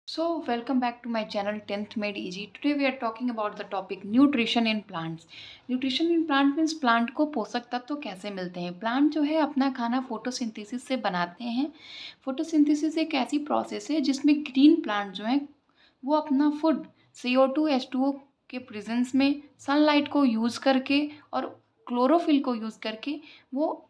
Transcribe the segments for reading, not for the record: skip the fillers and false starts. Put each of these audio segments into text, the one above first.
Welcome back to my channel 10th Made Easy. Today we are talking about the topic nutrition in plants. Nutrition in plant means plant को पोषक तत्व कैसे मिलते हैं। Plant जो है अपना खाना फोटोसिंथेसिस से बनाते हैं। फोटोसिंथेसिस एक ऐसी प्रोसेस है जिसमें ग्रीन प्लांट जो है वो अपना फूड CO2 H2O के प्रेजेंस में सनलाइट को यूज़ करके और क्लोरोफिल को यूज़ करके वो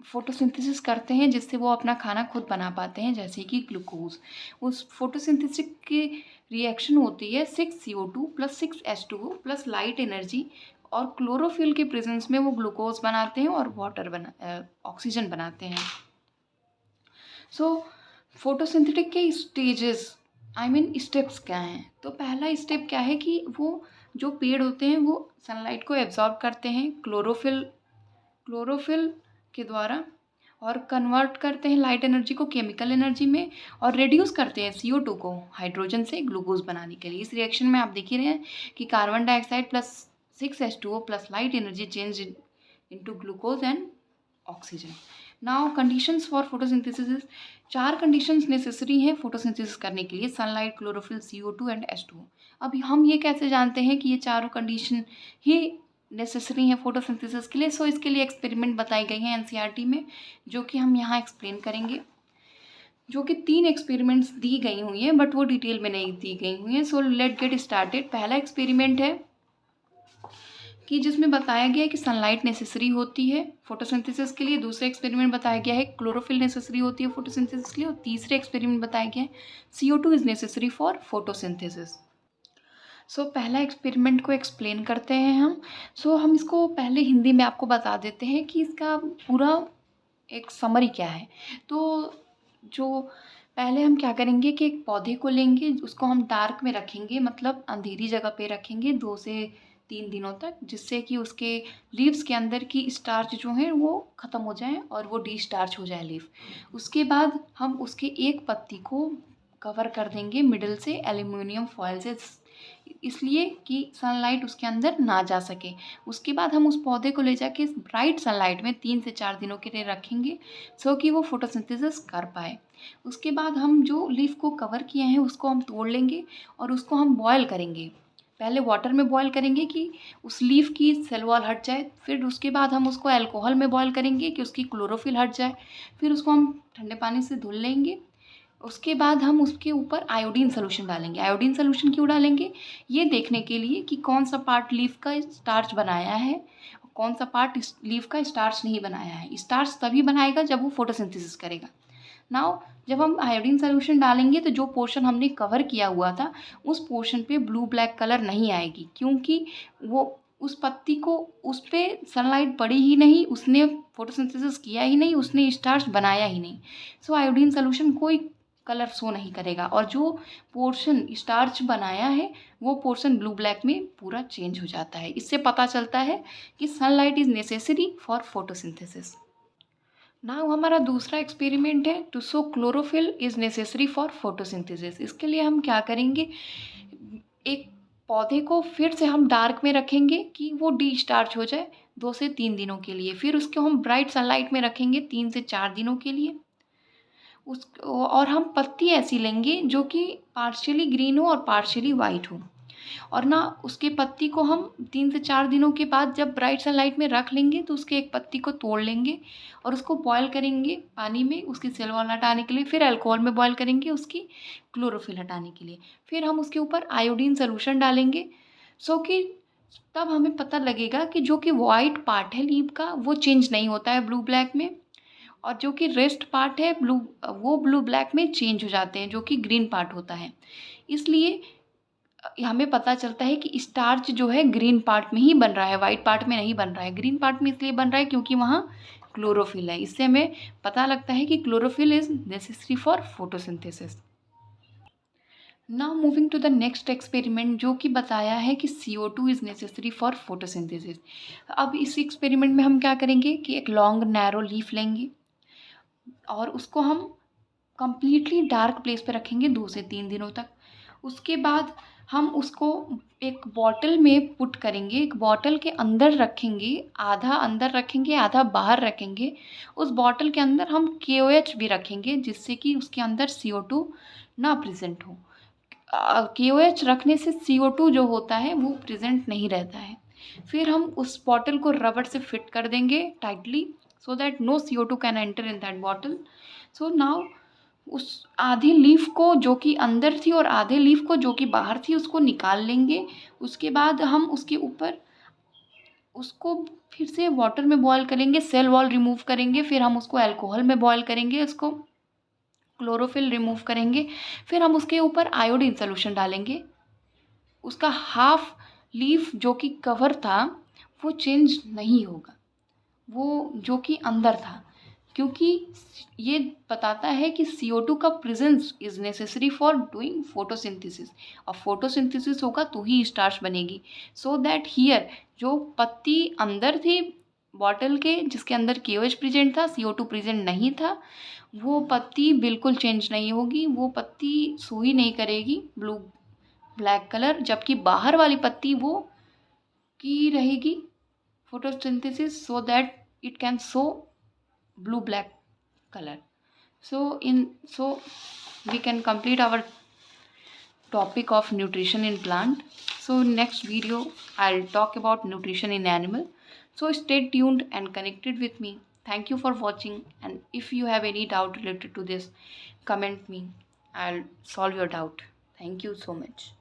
फोटोसिंथेसिस करते हैं, जिससे वो अपना खाना खुद बना पाते हैं, जैसे कि ग्लूकोज। उस फोटोसिंथेसिस की रिएक्शन होती है 6CO2 plus 6H2O plus light energy और क्लोरोफिल के प्रेजेंस में वो ग्लूकोज बनाते हैं और ऑक्सीजन बनाते हैं। फोटोसिंथेटिक के स्टेजेस स्टेप्स क्या हैं। तो पहला स्टेप क्या है कि वो जो पेड़ होते हैं वो सनलाइट को एब्जॉर्ब करते हैं क्लोरोफिल के द्वारा और कन्वर्ट करते हैं लाइट एनर्जी को केमिकल एनर्जी में और रिड्यूस करते हैं CO2 को हाइड्रोजन से ग्लूकोज बनाने के लिए। इस रिएक्शन में आप देख ही रहे हैं कि carbon dioxide plus 6H2O plus light energy change into glucose and oxygen. Now conditions for photosynthesis, 4 conditions necessary हैं फोटोसिंथेसिस करने के लिए: sunlight, chlorophyll, CO2 and H2O। अभी हम ये कैसे जानते हैं कि ये चारों कंडीशन ही नेसेसरी है फोटोसिंथेसिस के लिए। इसके लिए एक्सपेरिमेंट बताई गई हैं NCERT में, जो कि हम यहाँ एक्सप्लेन करेंगे। जो कि 3 एक्सपेरिमेंट्स दी गई हुई हैं, बट वो डिटेल में नहीं दी गई हुई हैं। Let get started. पहला एक्सपेरिमेंट है कि जिसमें बताया गया है कि सनलाइट नेसेसरी होती है फोटोसिंथेसिस के लिए। दूसरा एक्सपेरिमेंट बताया गया है क्लोरोफिल नेसेसरी होती है फोटोसिंथेसिस के लिए। और तीसरे एक्सपेरिमेंट बताया गया है CO2 is necessary for photosynthesis. पहला एक्सपेरिमेंट को एक्सप्लेन करते हैं हम। हम इसको पहले हिंदी में आपको बता देते हैं कि इसका पूरा एक समरी क्या है। तो जो पहले हम क्या करेंगे कि एक पौधे को लेंगे, उसको हम डार्क में रखेंगे, मतलब अंधेरी जगह पे रखेंगे 2 से 3 दिनों तक, जिससे कि उसके लीव्स के अंदर की स्टार्च जो है वो ख़त्म हो जाए और वो डिस्टार्च हो जाए लीफ। उसके बाद हम उसके एक पत्ती को कवर कर देंगे मिडल से एल्युमिनियम फॉयल से, इसलिए कि सनलाइट उसके अंदर ना जा सके। उसके बाद हम उस पौधे को ले जाके ब्राइट सनलाइट में 3 से 4 दिनों के लिए रखेंगे, कि वो फोटोसिंथेसिस कर पाए। उसके बाद हम जो लीफ को कवर किए हैं उसको हम तोड़ लेंगे और उसको हम बॉयल करेंगे। पहले वाटर में बॉयल करेंगे कि उस लीफ की सेल वॉल हट जाए, फिर उसके बाद हम उसको अल्कोहल में बॉयल करेंगे कि उसकी क्लोरोफिल हट जाए, फिर उसको हम ठंडे पानी से धुल लेंगे। उसके बाद हम उसके ऊपर आयोडीन सोल्यूशन डालेंगे। आयोडीन सोल्यूशन क्यों डालेंगे? ये देखने के लिए कि कौन सा पार्ट लीफ का स्टार्च बनाया है, कौन सा पार्ट लीफ का स्टार्च नहीं बनाया है। स्टार्च तभी बनाएगा जब वो फोटोसिंथेसिस करेगा। नाउ जब हम आयोडीन सोल्यूशन डालेंगे तो जो पोर्शन हमने कवर किया हुआ था उस पोर्शन पे ब्लू ब्लैक कलर नहीं आएगी, क्योंकि वो उस पत्ती को उस पर सनलाइट पड़ी ही नहीं, उसने फोटोसिंथेसिस किया ही नहीं, उसने स्टार्च बनाया ही नहीं। आयोडीन सोल्यूशन कोई कलर शो नहीं करेगा और जो पोर्शन स्टार्च बनाया है वो पोर्शन ब्लू ब्लैक में पूरा चेंज हो जाता है। इससे पता चलता है कि sunlight is necessary for photosynthesis. Now हमारा दूसरा एक्सपेरिमेंट है to show chlorophyll is necessary for photosynthesis. इसके लिए हम क्या करेंगे, एक पौधे को फिर से हम डार्क में रखेंगे कि वो डी स्टार्च हो जाए 2 से 3 दिनों के लिए। फिर उसको हम ब्राइट सनलाइट में रखेंगे 3 से 4 दिनों के लिए। और हम पत्ती ऐसी लेंगे जो कि पार्शियली ग्रीन हो और पार्शियली वाइट हो, और ना उसके पत्ती को हम 3 से 4 दिनों के बाद जब ब्राइट सनलाइट में रख लेंगे तो उसके एक पत्ती को तोड़ लेंगे और उसको बॉयल करेंगे पानी में उसकी सेल वॉल हटाने के लिए, फिर अल्कोहल में बॉयल करेंगे उसकी क्लोरोफिल हटाने के लिए, फिर हम उसके ऊपर आयोडीन सोल्यूशन डालेंगे। कि तब हमें पता लगेगा कि जो कि वाइट पार्ट है लीफ का वो चेंज नहीं होता है ब्लू ब्लैक में, और जो कि रेस्ट पार्ट है वो ब्लू ब्लैक में चेंज हो जाते हैं, जो कि ग्रीन पार्ट होता है। इसलिए हमें पता चलता है कि स्टार्च जो है ग्रीन पार्ट में ही बन रहा है, वाइट पार्ट में नहीं बन रहा है। ग्रीन पार्ट में इसलिए बन रहा है क्योंकि वहाँ क्लोरोफिल है। इससे हमें पता लगता है कि chlorophyll is necessary for photosynthesis. Now moving to the next experiment, जो कि बताया है कि CO2 is necessary for photosynthesis. अब इस एक्सपेरिमेंट में हम क्या करेंगे कि एक लॉन्ग नैरो लीफ लेंगे और उसको हम कंप्लीटली डार्क प्लेस पे रखेंगे 2 से 3 दिनों तक। उसके बाद हम उसको एक बॉटल में पुट करेंगे, एक बॉटल के अंदर रखेंगे, आधा अंदर रखेंगे आधा बाहर रखेंगे। उस बॉटल के अंदर हम KOH भी रखेंगे जिससे कि उसके अंदर CO2 ना प्रेजेंट हो। KOH रखने से CO2 जो होता है वो प्रेजेंट नहीं रहता है। फिर हम उस बॉटल को रबर से फिट कर देंगे tightly, so that no CO2 can enter in that bottle. So now उस आधी लीफ को जो कि अंदर थी और आधे लीफ को जो कि बाहर थी उसको निकाल लेंगे। उसके बाद हम उसके ऊपर उसको फिर से वाटर में बॉयल करेंगे, सेल वॉल रिमूव करेंगे, फिर हम उसको अल्कोहल में बॉयल करेंगे, उसको क्लोरोफिल रिमूव करेंगे, फिर हम उसके ऊपर आयोडीन सोल्यूशन डालेंगे। उसका हाफ लीफ जो कि कवर था वो चेंज नहीं होगा, वो जो कि अंदर था, क्योंकि ये बताता है कि CO2 का presence is necessary for doing photosynthesis, और फोटोसिंथेसिस होगा तो ही स्टार्च बनेगी। सो दैट हियर जो पत्ती अंदर थी बॉटल के जिसके अंदर KOH प्रेजेंट था, CO2 प्रेजेंट नहीं था, वो पत्ती बिल्कुल चेंज नहीं होगी, वो पत्ती सुई नहीं करेगी ब्लू ब्लैक कलर, जबकि बाहर वाली पत्ती वो की रहेगी photosynthesis so that it can show blue black color. So we can complete our topic of nutrition in plant. So next video I'll talk about nutrition in animal. So stay tuned and connected with me. Thank you for watching, and if you have any doubt related to this, comment me. I'll solve your doubt. Thank you so much.